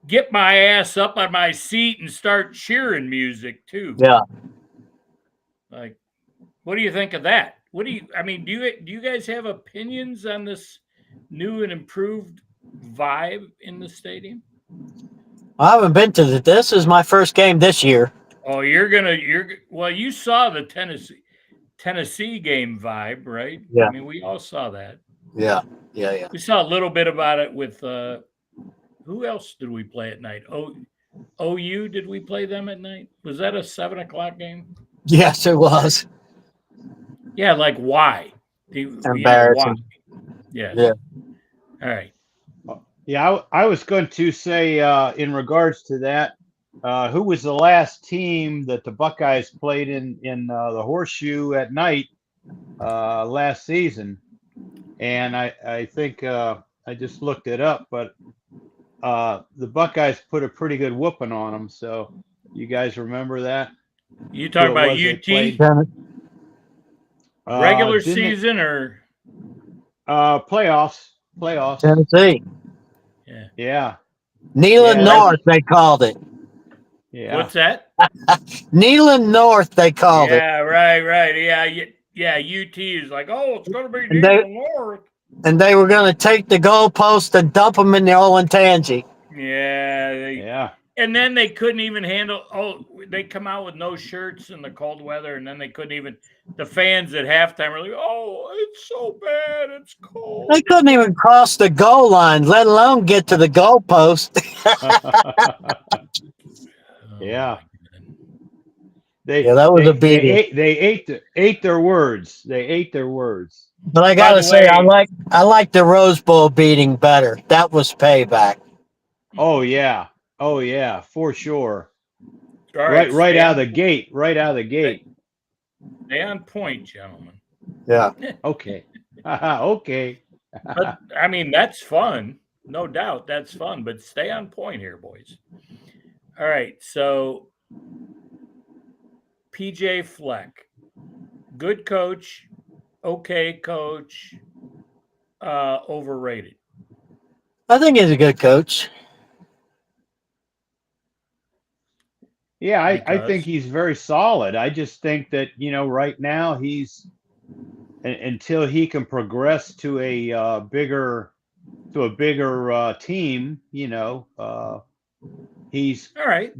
get my ass up on my seat and start cheering music too. Yeah. Like, what do you think of that? Do you guys have opinions on this new and improved vibe in the stadium? I haven't been to this is my first game this year. Oh, you saw the Tennessee game vibe, right? Yeah. I mean, we all saw that. Yeah. We saw a little bit about it with who else did we play at night? OU, did we play them at night? Was that a 7:00 game? Yes, it was. Yeah, like why? Embarrassing. Yeah. Yeah. All right. Yeah, I was going to say in regards to that, who was the last team that the Buckeyes played in the Horseshoe at night last season? And I think I just looked it up, but the Buckeyes put a pretty good whooping on them. So you guys remember that? You talking about UT? Regular season or playoffs? Tennessee. Yeah. Neyland North, they called it. Yeah. What's that? Neyland North, they called it. Yeah, right. Yeah. UT is like, oh, it's going to be Neyland North. And they were going to take the goalpost and dump them in the Olentangy. Yeah. And then they couldn't even handle. Oh, they come out with no shirts in the cold weather, and then they couldn't even. The fans at halftime were like, "Oh, it's so bad, it's cold." They couldn't even cross the goal line, let alone get to the goalpost. Yeah. That was a beating. They ate their words. They ate their words. But I gotta say, I like the Rose Bowl beating better. That was payback. Oh yeah, for sure. All right out of the gate. Right out of the gate. Stay on point, gentlemen. Yeah. Okay. Okay. But I mean, that's fun. No doubt, that's fun. But stay on point here, boys. All right. So, PJ Fleck, good coach, okay coach, overrated. I think he's a good coach. Yeah, I think he's very solid. I just think that, right now he's until he can progress to a bigger team, he's all right.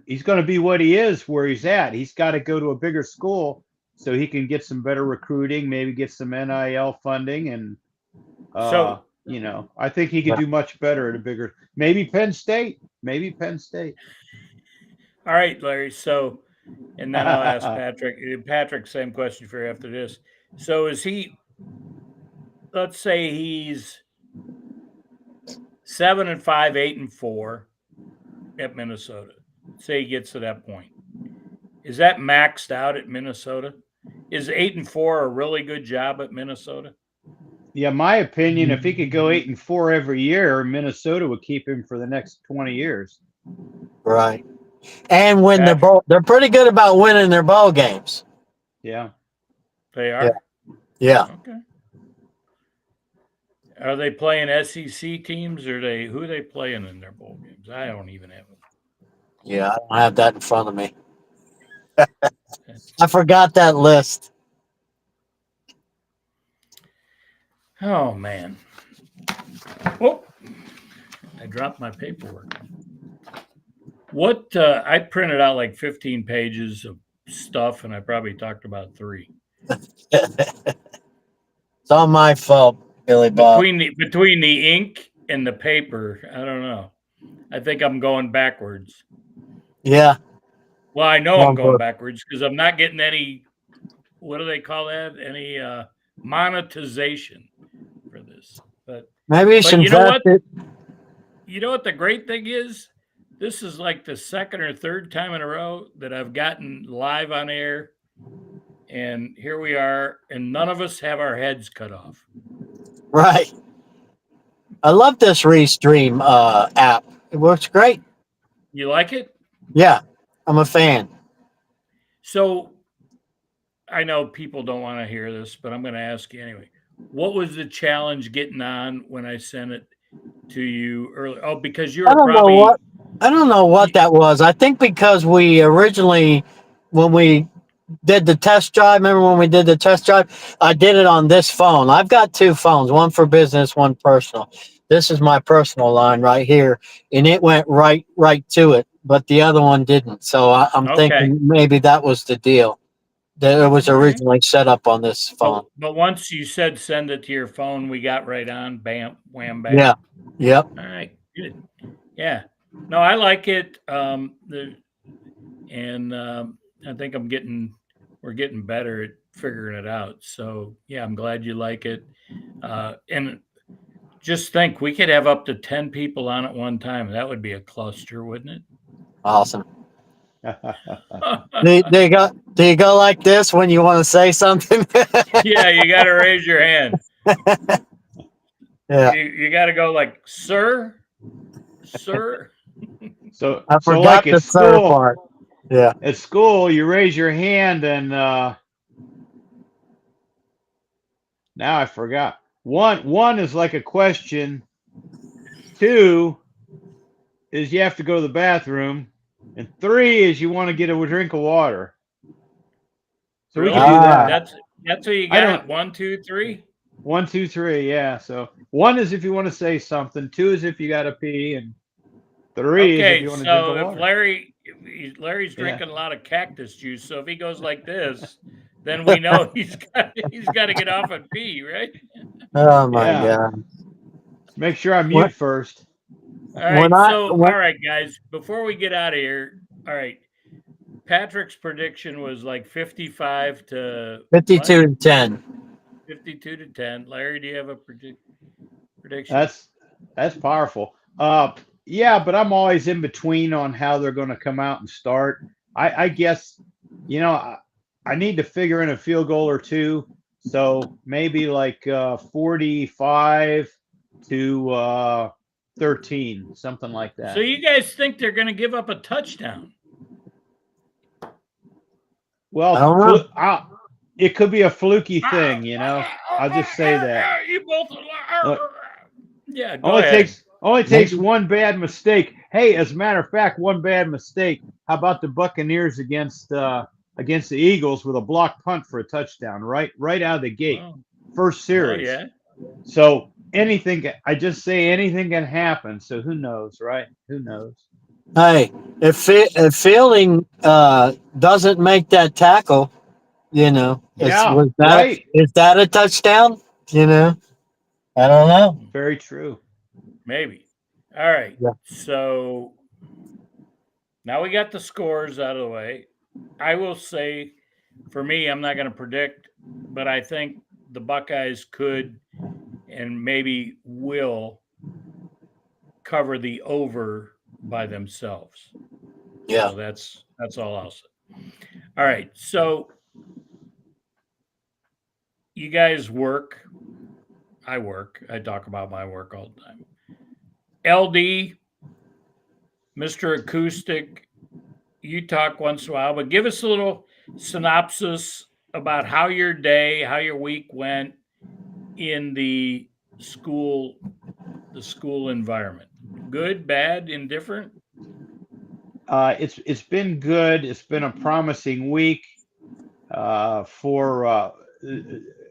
He's gonna be what he is where he's at. He's got to go to a bigger school so he can get some better recruiting, maybe get some NIL funding, and I think he could do much better at maybe Penn State. All right, Larry. So, and then I'll ask Patrick. Patrick, same question for you after this. So, is he? Let's say he's 7-5, 8-4 at Minnesota. Say he gets to that point. Is that maxed out at Minnesota? Is 8-4 a really good job at Minnesota? Yeah, my opinion, if he could go 8-4 every year, Minnesota would keep him for the next 20 years. Right. And win the Patrick? bowl. They're pretty good about winning their bowl games. Yeah. They are. Yeah. Okay. Are they playing SEC teams, or who are they playing in their bowl games? I don't even have it. Yeah. I don't have that in front of me. I forgot that list. Oh man. Oh, I dropped my paperwork. What I printed out like 15 pages of stuff, and I probably talked about 3. It's all my fault, Billy Bob. Between the ink and the paper, I don't know. I think I'm going backwards. Yeah. Well, I know Wrong I'm going book. backwards because I'm not getting any. What do they call that? Any monetization for this? But Maybe you should you know invest what? it. You know what the great thing is? This is like the second or third time in a row that I've gotten live on air, and here we are, and none of us have our heads cut off. Right. I love this Restream app. It works great. You like it? Yeah. I'm a fan. So I know people don't want to hear this, but I'm going to ask you anyway. What was the challenge getting on when I sent it to you earlier? Oh, because you were probably. I don't know what that was. I think because we originally, when we did the test drive, remember when we did the test drive? I did it on this phone. I've got 2 phones, one for business, one personal. This is my personal line right here, and it went right to it, but the other one didn't. So I'm Okay. thinking maybe that was the deal. That it was All right. originally set up on this phone. But once you said send it to your phone, we got right on. Bam, wham, bam. Yeah. Yep. All right. Good. Yeah. No, I like it. I think we're getting better at figuring it out. So yeah, I'm glad you like it. And just think, we could have up to 10 people on at one time. That would be a cluster, wouldn't it? Awesome. Do you go like this when you want to say something? Yeah, you got to raise your hand. Yeah. You got to go like, sir. So, I so forgot like the at sir school, part. Yeah. at school, you raise your hand and now I forgot. One is like a question. 2 is you have to go to the bathroom, and 3 is you want to get a drink of water. So we Really? can do Ah. that. That's what you I got. don't- 1, 2, 3. 1, 2, 3, yeah. So 1 is if you want to say something. 2 is if you got to pee, and 3 is if Okay, you want to drink so of if water. Larry's Yeah. drinking a lot of cactus juice, so if he goes like this, then we know he's got to get off and pee, right? Oh my Yeah. God. Make sure I mute What- first. All right, When I- all when- right, guys. Before we get out of here, all right. Patrick's prediction was like 55 to 52 to 10. 52 to 10. Larry, do you have a prediction? That's powerful. Yeah, but I'm always in between on how they're going to come out and start. I guess, I need to figure in a field goal or 2. So maybe like 45 to 13, something like that. So you guys think they're going to give up a touchdown? I don't know. It could be a fluky thing, I'll just say that. You both. Yeah, go Only ahead. takes one bad mistake. Hey, as a matter of fact, one bad mistake. How about the Buccaneers against the Eagles with a block punt for a touchdown, right out of the gate, Oh, first series. yeah. So anything can happen. So who knows, right? Who knows? Hey, if Fielding doesn't make that tackle, Yeah, right. is that a touchdown? I don't know. Very true. Maybe. All right. Yeah. So Now we got the scores out of the way. I will say, for me, I'm not going to predict, but I think the Buckeyes could and maybe will cover the over by themselves. Yeah. So that's all I'll say. All right. So you guys work. I work. I talk about my work all the time. LD, Mr. Acoustic, you talk once in a while, but give us a little synopsis about how your day, how your week went in the school environment. Good, bad, indifferent? It's been good. It's been a promising week.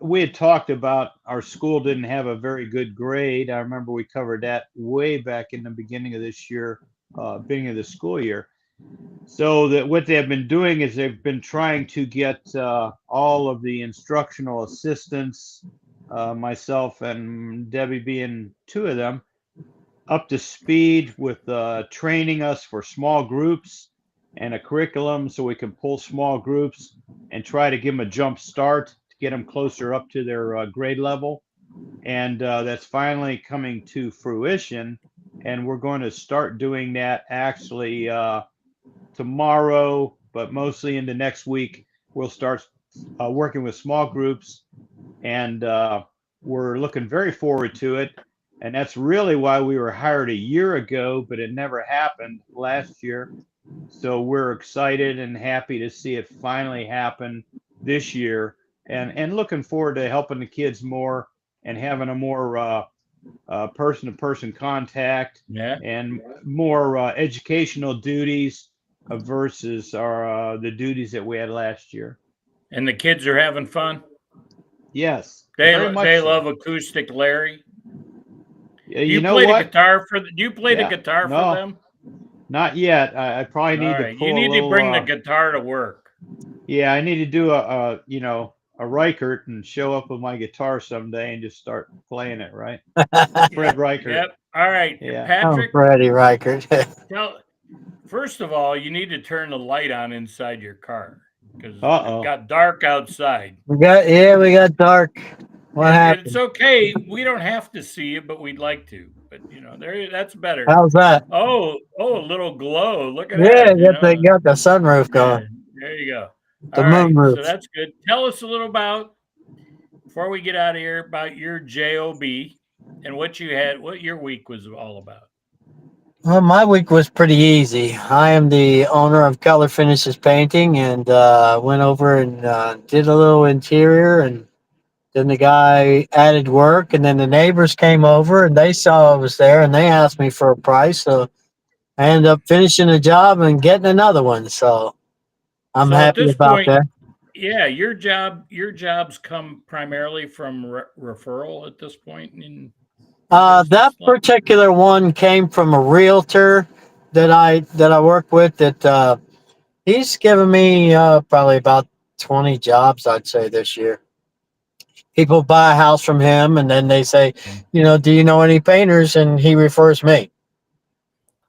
We had talked about our school didn't have a very good grade. I remember we covered that way back in the beginning of this year, beginning of the school year. So that what they have been doing is they've been trying to get all of the instructional assistants, myself and Debbie being two of them, up to speed with training us for small groups and a curriculum so we can pull small groups and try to give them a jump start to get them closer up to their grade level. And that's finally coming to fruition. And we're going to start doing that actually tomorrow, but mostly into next week. We'll start working with small groups, and we're looking very forward to it. And that's really why we were hired a year ago, but it never happened last year. So we're excited and happy to see it finally happen this year, and looking forward to helping the kids more and having a more person-to-person contact Yeah. and more educational duties versus the duties that we had last year. And the kids are having fun? Yes, They very much they so. love Acoustic Larry. Do You you know play the what? guitar for? Do you play the Yeah, guitar no. for them? Not yet. I probably need All to right, pull you a need to little. bring the guitar to work. Yeah, I need to do a Reichert and show up with my guitar someday and just start playing it. Right, Fred Reichert. Yep. All right, Yeah. Oh, Patrick. Freddie Reichert. First of all, you need to turn the light on inside your car because Uh-oh. it got dark outside. we got dark. What And happened? it's okay. We don't have to see it, but we'd like to. But that's better. How's that? Oh, a little glow. Look at Yeah, that. got the sunroof going. Yeah, there you go. The All right, moonroof. so that's good. Tell us a little about, before we get out of here, about your job and what your week was all about. Well, my week was pretty easy. I am the owner of Color Finishes Painting, and went over and did a little interior, and then the guy added work, and then the neighbors came over and they saw I was there and they asked me for a price, so I ended up finishing the job and getting another one. So I'm So at happy this about point, that. yeah, your jobs come primarily from referral at this point in That business life? particular one came from a realtor that I work with. That he's given me probably about 20 jobs, I'd say, this year. People buy a house from him, and then they say, do you know any painters? And he refers me.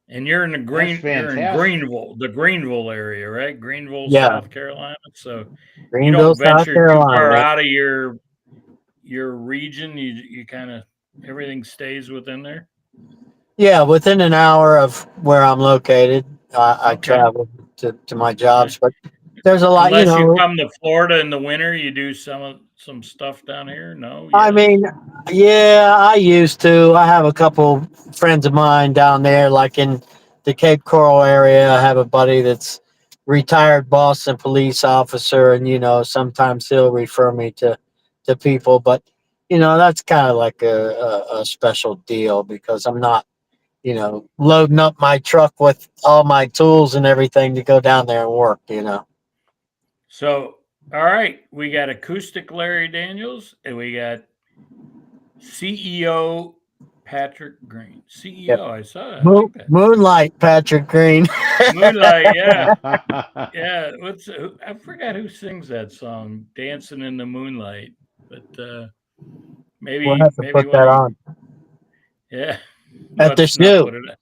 And you're in That's fantastic. Greenville, the Greenville area, right? Greenville, Yeah. South Carolina. So you Greenville, don't South venture too Carolina. far out of your region. You kind of, everything stays within there. Yeah, within an hour of where I'm located, I Okay. travel to my jobs. But there's a lot, Unless you come to Florida in the winter, you do some stuff down here. No, I yes? mean, yeah, I used to. I have a couple friends of mine down there, like in the Cape Coral area. I have a buddy that's retired Boston police officer, and sometimes he'll refer me to people. But that's kind of like a special deal because I'm not, loading up my truck with all my tools and everything to go down there and work. So, all right, we got Acoustic Larry Daniels, and we got CEO Patrick Green. CEO, Yep. I saw that. I like that. Moonlight Patrick Green. Moonlight, yeah. Yeah, I forgot who sings that song, "Dancing in the Moonlight," but maybe We'll have to maybe put one that of you- on Yeah, at the let's not shoe. put it.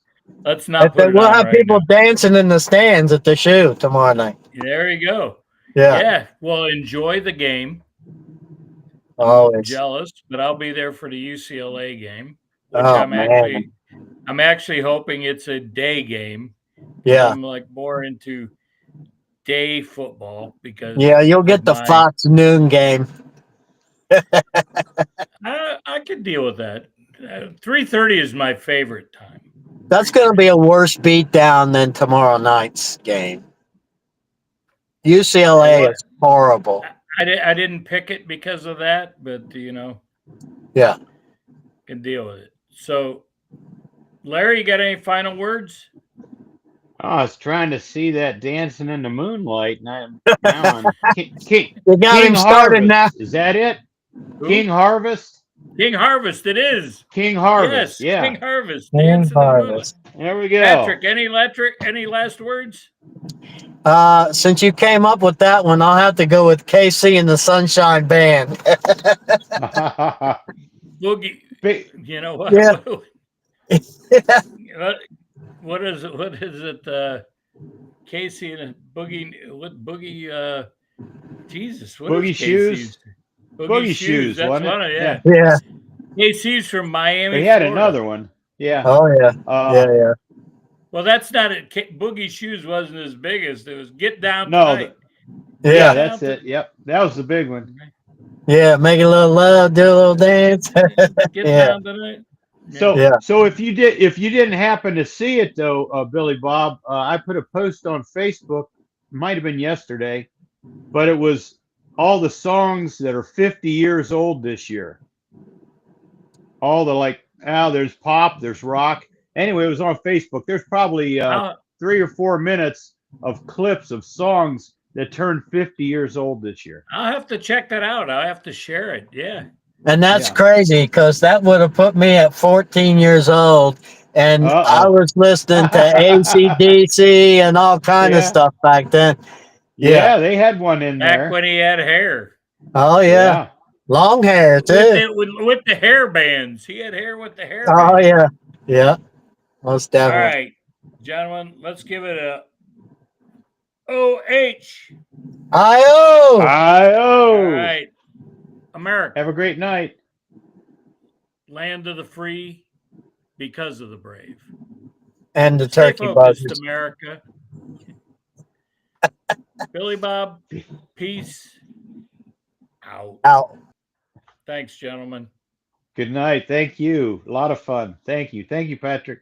Let's not put it We'll on have right people now. dancing in the stands at the shoe tomorrow night. There you go. Yeah. Yeah. Well, enjoy the game. I'm Always. jealous, but I'll be there for the UCLA game, which Oh, I'm actually hoping it's a day game. Yeah. I'm like more into day football because Yeah, you'll get the Fox noon game. I can deal with that. 3:30 is my favorite time. That's going to be a worse beatdown than tomorrow night's game. UCLA is horrible. I didn't pick it because of that, but Yeah. can deal with it. So, Larry, you got any final words? Oh, I was trying to see that dancing in the moonlight, and now I'm King You got him started now. Harvest. Is that it? Who? King Harvest. King Harvest. It is. King Harvest. Yes, Yeah. King Harvest. King Dancing in the Harvest. moonlight. There we go. Patrick, any last words? Since you came up with that one, I'll have to go with KC and the Sunshine Band. Boogie. Big- You know what? Yeah. What is it? What is it? Casey and Boogie. What Boogie? Jesus. What Boogie is Shoes? Casey's? Boogie Shoes, That's wasn't it? one of yeah. Yeah. Casey's from Miami. But he had Florida. another one. Yeah. Oh, yeah. Yeah. Well, that's not it. Boogie Shoes wasn't as big as it was. Get Down No, Tonight. Yeah, Yeah. that's it. Yep. That was the big one. Yeah. Make a little love, do a little dance. Get Yeah. Down Tonight. So, Yeah. so if you didn't happen to see it though, Billy Bob, I put a post on Facebook. Might have been yesterday, but it was all the songs that are 50 years old this year. All the there's pop, there's rock. Anyway, it was on Facebook. There's probably 3 or 4 minutes of clips of songs that turned 50 years old this year. I'll have to check that out. I'll have to share it. Yeah. And that's Yeah. crazy because that would have put me at 14 years old. And Uh-oh. I was listening to AC/DC and all kind of Yeah. stuff back then. Yeah, they had one in Back there. when he had hair. Oh, yeah. Long hair, too. With the hair bands. He had hair with the hair Oh, bands. yeah. Yeah. Most All definitely. right, gentlemen, let's give it a OH. I-O. All right. America, Have a great night. land of the free because of the brave. And the Stay turkey focused, buzzards. America. Billy Bob, peace out. Out. Thanks, gentlemen. Good night. Thank you. A lot of fun. Thank you. Thank you, Patrick.